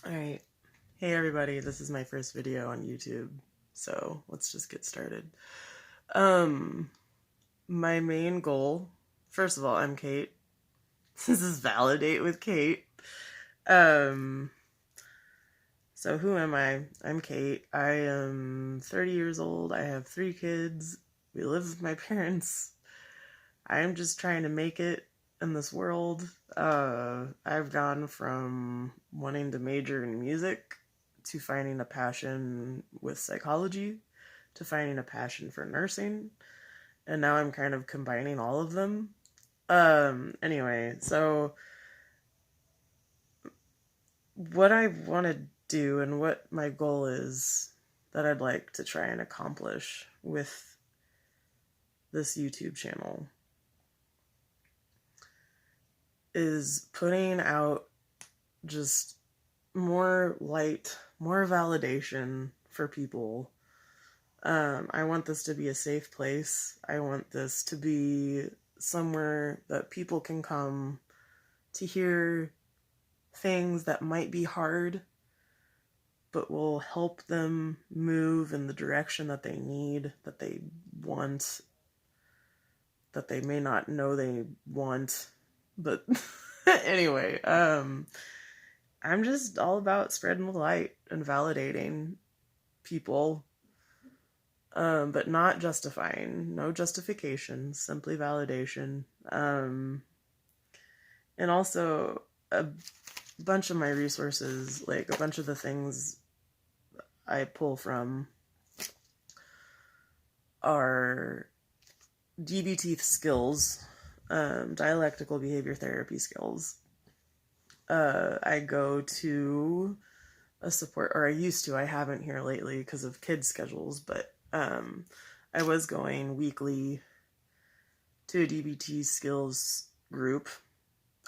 Alright. Hey everybody, this is my first video on YouTube, so let's just get started. Um, my main goal, first of all, I'm Kate. This is Validate with Kate. Um, so who am I? I'm Kate. I am 30 years old. I have 3 kids. We live with my parents. I am just trying to make it in this world. I've gone from wanting to major in music to finding a passion with psychology to finding a passion for nursing, and now I'm kind of combining all of them. Anyway, so what I want to do and what my goal is that I'd like to try and accomplish with this YouTube channel is putting out just more light, more validation for people. I want this to be a safe place. I want this to be somewhere that people can come to hear things that might be hard, but will help them move in the direction that they need, that they want, that they may not know they want. But anyway, I'm just all about spreading the light and validating people, but not justifying. No justification, simply validation. And also, a bunch of my resources, like a bunch of the things I pull from, are DBT skills, dialectical behavior therapy skills. I go to a support, or I used to, I haven't here lately because of kids' schedules, but I was going weekly to a DBT skills group.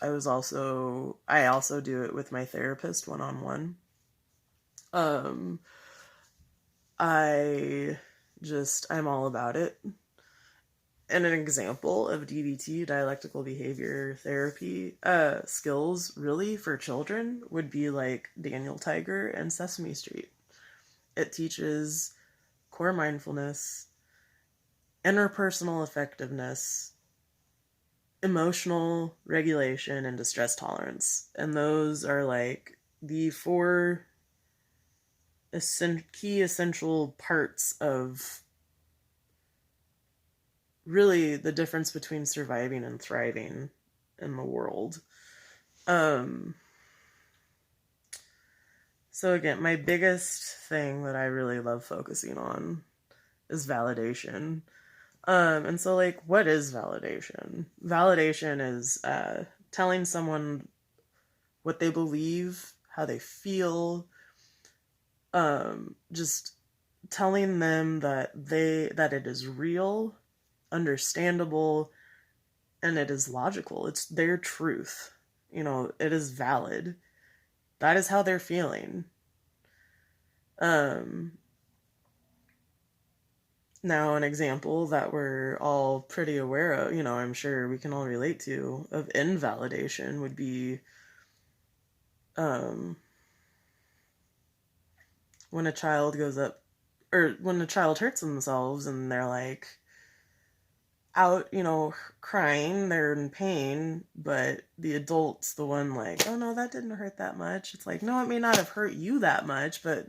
I also do it with my therapist one-on-one. I'm all about it. And an example of DBT, dialectical behavior therapy, skills really for children would be like Daniel Tiger and Sesame Street. It teaches core mindfulness, interpersonal effectiveness, emotional regulation, and distress tolerance. And those are like the 4 key essential parts of really the difference between surviving and thriving in the world. So again, my biggest thing that I really love focusing on is validation. And so, like, what is validation? Validation is telling someone what they believe, how they feel, just telling them that it is real, understandable, and it is logical. It's their truth. It is valid. That is how they're feeling. Now, an example that we're all pretty aware of, I'm sure we can all relate to, of invalidation would be when a child goes up, or when a child hurts themselves and they're like out, crying, they're in pain, but the adult's the one like, oh no, that didn't hurt that much. It's like, no, it may not have hurt you that much, but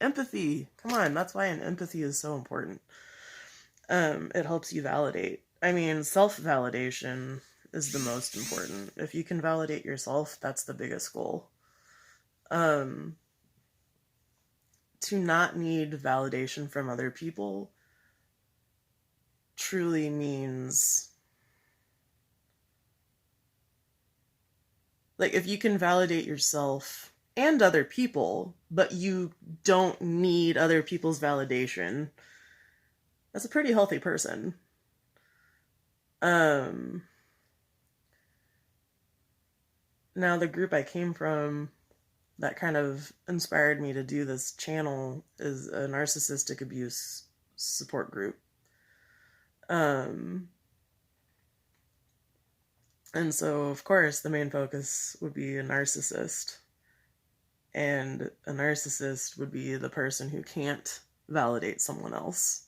empathy. Come on, that's why empathy is so important. It helps you validate. I mean, self-validation is the most important. If you can validate yourself, that's the biggest goal. To not need validation from other people truly means, like, if you can validate yourself and other people, but you don't need other people's validation, that's a pretty healthy person. Now, the group I came from that kind of inspired me to do this channel is a narcissistic abuse support group. And so, of course, the main focus would be a narcissist. And a narcissist would be the person who can't validate someone else.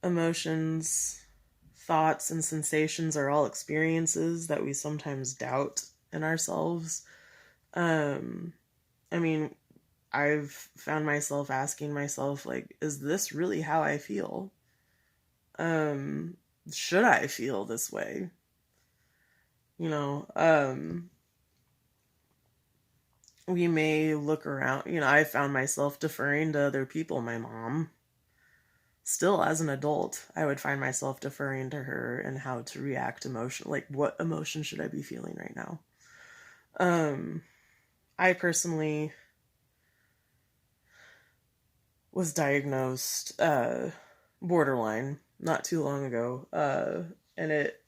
Emotions, thoughts, and sensations are all experiences that we sometimes doubt in ourselves. I mean, I've found myself asking myself, like, is this really how I feel? Should I feel this way? You know, we may look around, I found myself deferring to other people. My mom, still as an adult, I would find myself deferring to her and how to react like what emotion should I be feeling right now. I personally was diagnosed borderline not too long ago, and it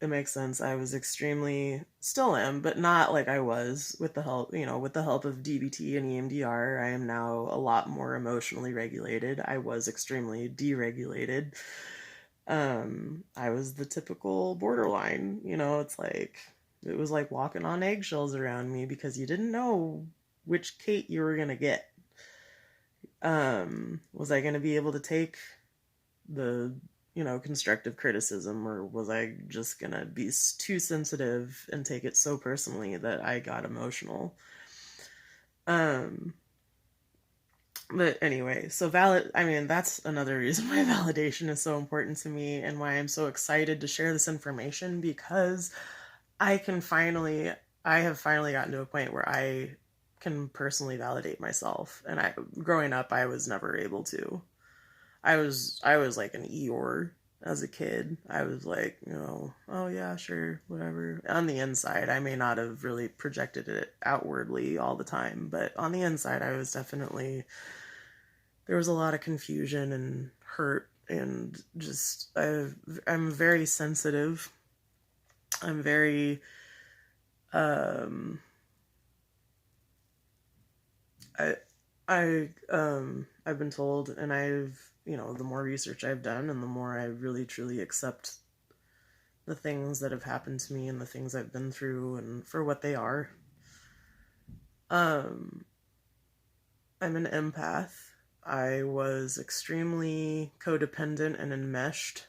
makes sense. I was extremely, still am, but not like I was with the help, with the help of DBT and EMDR. I am now a lot more emotionally regulated. I was extremely deregulated. I was the typical borderline, it was like walking on eggshells around me because you didn't know which Kate you were going to get. Was I going to be able to take the constructive criticism, or was I just gonna be too sensitive and take it so personally that I got emotional? But anyway, so that's another reason why validation is so important to me and why I'm so excited to share this information, because I have finally gotten to a point where I can personally validate myself. And growing up, I was never able to. I was like an Eeyore as a kid. I was like, oh yeah, sure, whatever. On the inside, I may not have really projected it outwardly all the time, but on the inside, there was a lot of confusion and hurt, and just, I'm very sensitive. I'm very, I've been told, and the more research I've done and the more I really truly accept the things that have happened to me and the things I've been through and for what they are. I'm an empath. I was extremely codependent and enmeshed.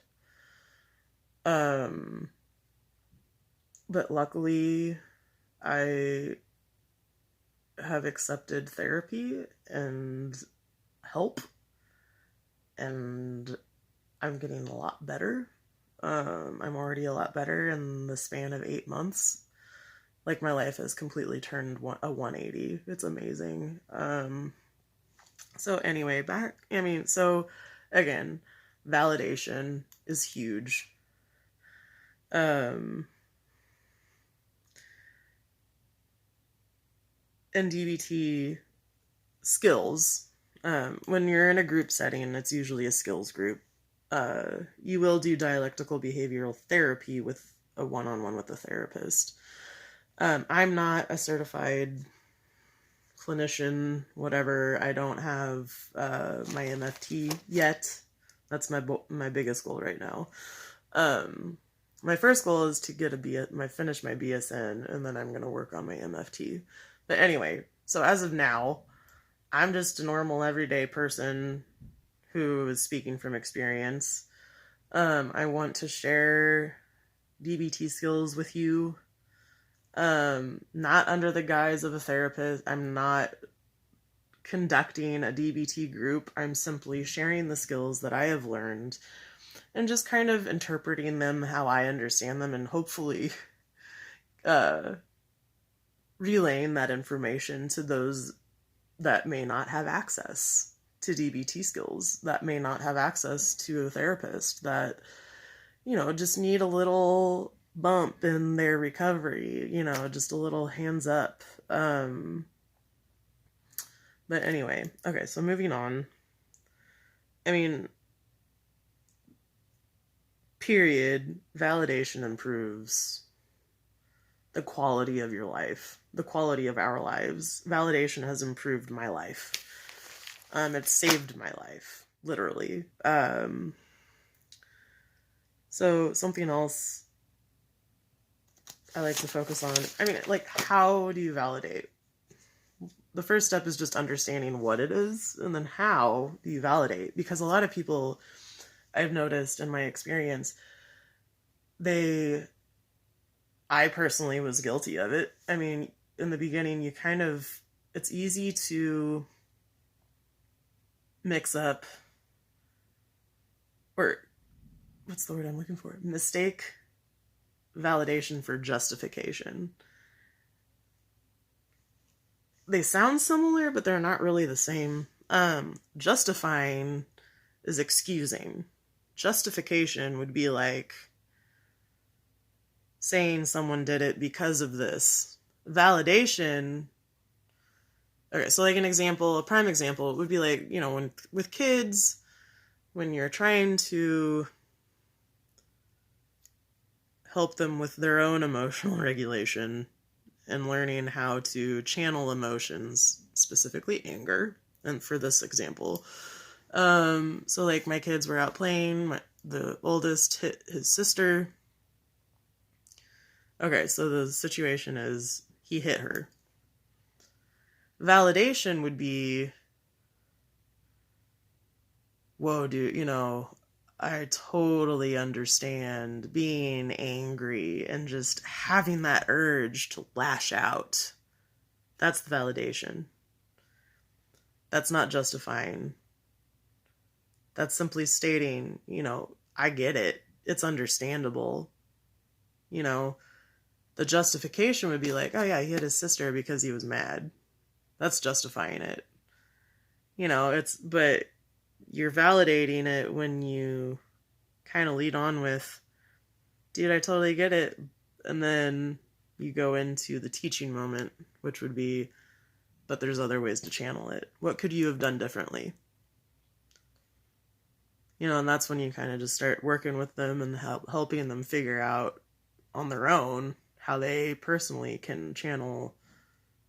But luckily, I have accepted therapy and help, and I'm getting a lot better. I'm already a lot better in the span of 8 months. Like, my life has completely turned a 180. It's amazing. So anyway, again, validation is huge. And DBT skills. When you're in a group setting, it's usually a skills group. You will do dialectical behavioral therapy with a one-on-one with a therapist. I'm not a certified clinician, whatever. I don't have my MFT yet. That's my biggest goal right now. My first goal is to get finish my BSN, and then I'm going to work on my MFT. But anyway, so as of now, I'm just a normal everyday person who is speaking from experience. I want to share DBT skills with you. Not under the guise of a therapist. I'm not conducting a DBT group. I'm simply sharing the skills that I have learned and just kind of interpreting them how I understand them, and hopefully relaying that information to those that may not have access to DBT skills, that may not have access to a therapist, that, just need a little bump in their recovery, just a little hands up. But anyway, okay, so moving on. Period, validation improves the quality of your life, the quality of our lives. Validation has improved my life. It's saved my life, literally. So something else I like to focus on, like, how do you validate? The first step is just understanding what it is, and then how do you validate? Because a lot of people, I've noticed in my experience, I personally was guilty of it. In the beginning, it's easy to mix up, or what's the word I'm looking for? Mistake validation for justification. They sound similar, but they're not really the same. Justifying is excusing. Justification would be like saying someone did it because of this. Validation, okay, so like a prime example would be like, when with kids, when you're trying to help them with their own emotional regulation and learning how to channel emotions, specifically anger. And for this example, so like my kids were out playing, the oldest hit his sister. Okay, so the situation is he hit her. Validation would be, whoa, dude, I totally understand being angry and just having that urge to lash out. That's the validation. That's not justifying. That's simply stating, I get it. It's understandable. The justification would be like, oh yeah, he hit his sister because he was mad. That's justifying it. But you're validating it when you kind of lead on with, dude, I totally get it. And then you go into the teaching moment, which would be, but there's other ways to channel it. What could you have done differently? And that's when you kind of just start working with them and helping them figure out on their own how they personally can channel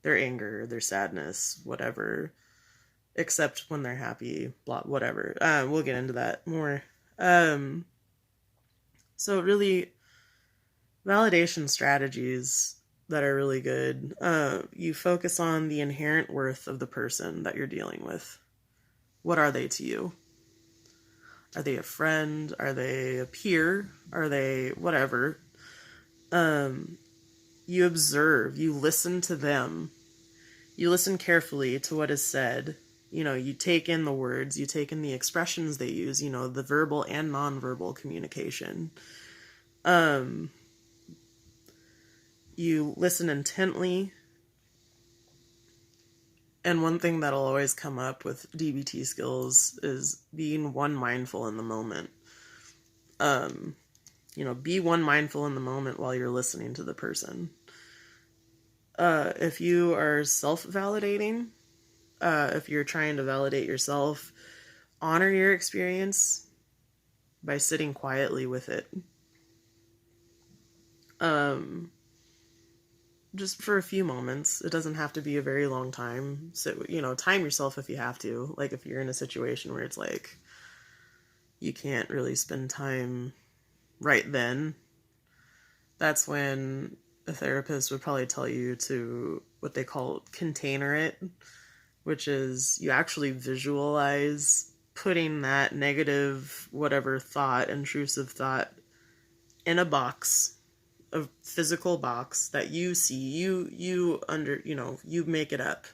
their anger, their sadness, whatever, except when they're happy, blah, whatever. We'll get into that more. So really, validation strategies that are really good. You focus on the inherent worth of the person that you're dealing with. What are they to you? Are they a friend? Are they a peer? Are they whatever? You observe, you listen to them. You listen carefully to what is said. You take in the words, you take in the expressions they use, the verbal and nonverbal communication. You listen intently. And one thing that'll always come up with DBT skills is being one mindful in the moment. Be one mindful in the moment while you're listening to the person. If you are self-validating, if you're trying to validate yourself, honor your experience by sitting quietly with it. Just for a few moments. It doesn't have to be a very long time. So, time yourself if you have to. Like if you're in a situation where it's like, you can't really spend time right then. That's when a therapist would probably tell you to, what they call container it, which is you actually visualize putting that negative, whatever thought, intrusive thought, in a box, a physical box that you see, you make it up.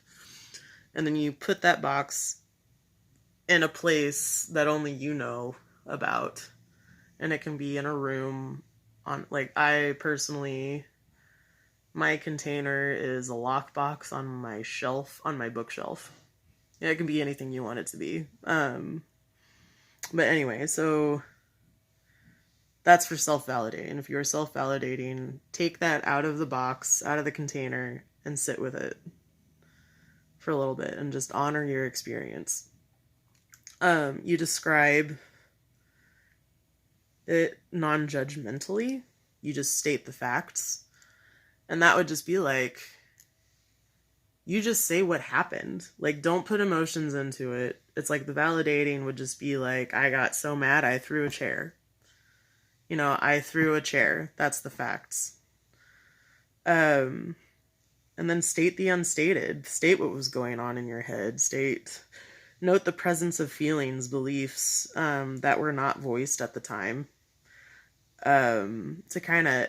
And then you put that box in a place that only you know about. And it can be in a room I personally, my container is a lockbox on my shelf, on my bookshelf. Yeah, it can be anything you want it to be. But anyway, so that's for self-validating. If you're self-validating, take that out of the box, out of the container, and sit with it for a little bit and just honor your experience. You describe it non-judgmentally. You just state the facts. And that would just be like, you just say what happened. Like, don't put emotions into it. It's like the validating would just be like, I got so mad I threw a chair. I threw a chair. That's the facts. Um, and then state the unstated. State what was going on in your head. Note the presence of feelings, beliefs that were not voiced at the time. To kind of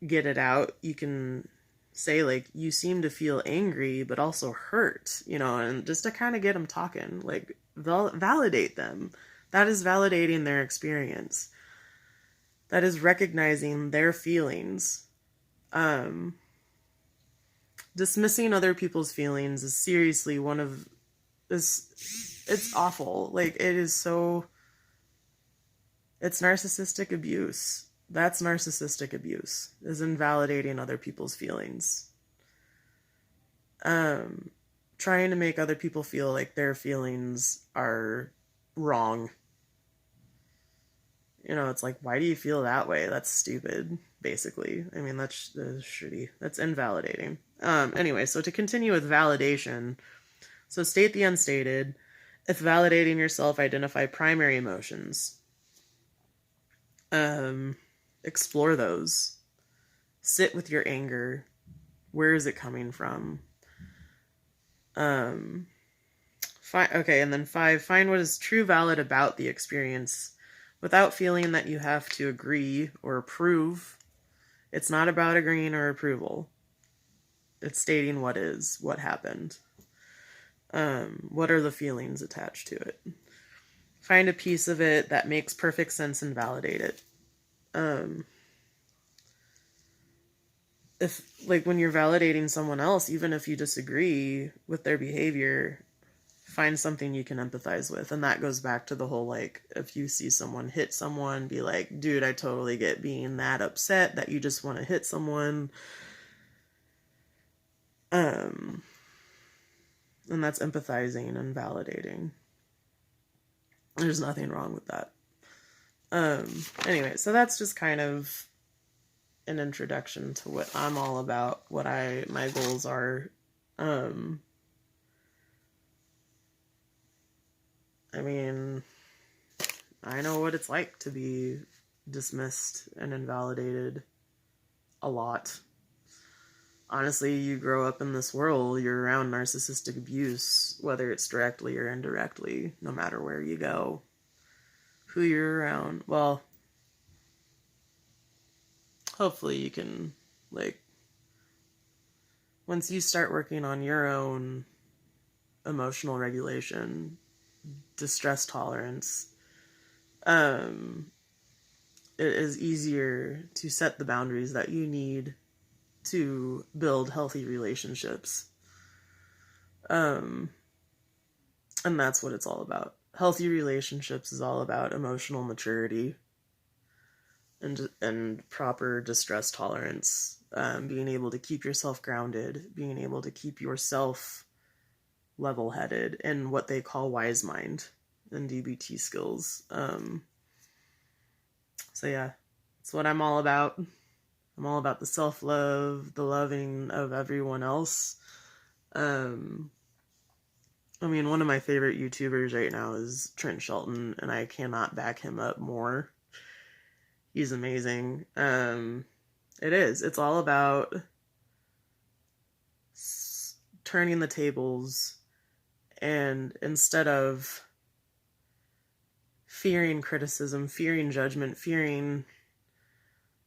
get it out, you can say, like, you seem to feel angry, but also hurt, and just to kind of get them talking, like, validate them. That is validating their experience. That is recognizing their feelings. Dismissing other people's feelings is seriously one of this. It's awful. Like, it's narcissistic abuse. That's narcissistic abuse, is invalidating other people's feelings. Trying to make other people feel like their feelings are wrong. It's like, why do you feel that way? That's stupid, basically. I mean, that's shitty. That's invalidating. Anyway, so to continue with validation, so state the unstated. If validating yourself, identify primary emotions. Explore those. Sit with your anger. Where is it coming from? And then 5, find what is true valid about the experience without feeling that you have to agree or approve. It's not about agreeing or approval. It's stating what happened. What are the feelings attached to it? Find a piece of it that makes perfect sense and validate it. If, like, when you're validating someone else, even if you disagree with their behavior, find something you can empathize with. And that goes back to the whole, like, if you see someone hit someone, be like, dude, I totally get being that upset that you just want to hit someone. And that's empathizing and validating. There's nothing wrong with that. Anyway, so that's just kind of an introduction to what I'm all about, what my goals are. I mean, I know what it's like to be dismissed and invalidated a lot. Honestly, you grow up in this world, you're around narcissistic abuse, whether it's directly or indirectly, no matter where you go, who you're around. Well, hopefully you can, like, once you start working on your own emotional regulation, distress tolerance, it is easier to set the boundaries that you need to build healthy relationships. And that's what it's all about. Healthy relationships is all about emotional maturity and proper distress tolerance, being able to keep yourself grounded, being able to keep yourself level-headed, and what they call wise mind and DBT skills. So yeah, that's what I'm all about. I'm all about the self-love, the loving of everyone else. I mean, one of my favorite YouTubers right now is Trent Shelton, and I cannot back him up more. He's amazing. It's all about turning the tables, and instead of fearing criticism, fearing judgment, fearing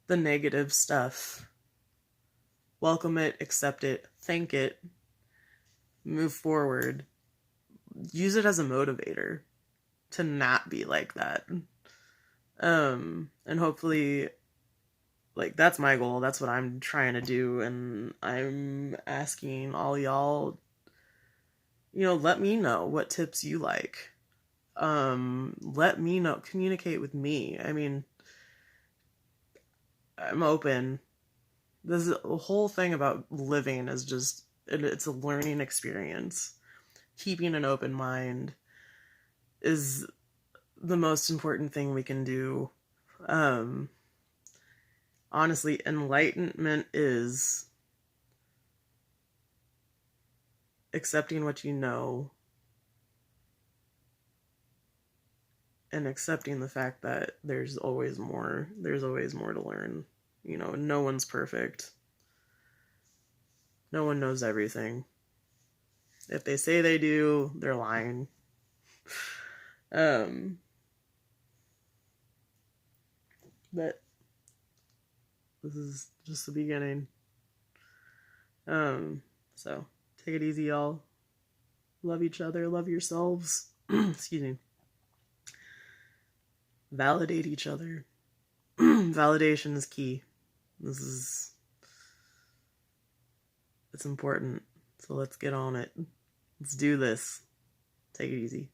the negative stuff, welcome it, accept it, thank it, move forward, use it as a motivator to not be like that. And hopefully, like, that's my goal. That's what I'm trying to do. And I'm asking all y'all, let me know what tips you like. Let me know, communicate with me. I mean, I'm open. The whole thing about living is just, it's a learning experience. Keeping an open mind is the most important thing we can do. Honestly, enlightenment is accepting what you know and accepting the fact that there's always more to learn. No one's perfect. No one knows everything. If they say they do, they're lying. But this is just the beginning. So take it easy, y'all. Love each other, love yourselves. Excuse me. Validate each other. Validation is key. It's important. So let's get on it. Let's do this. Take it easy.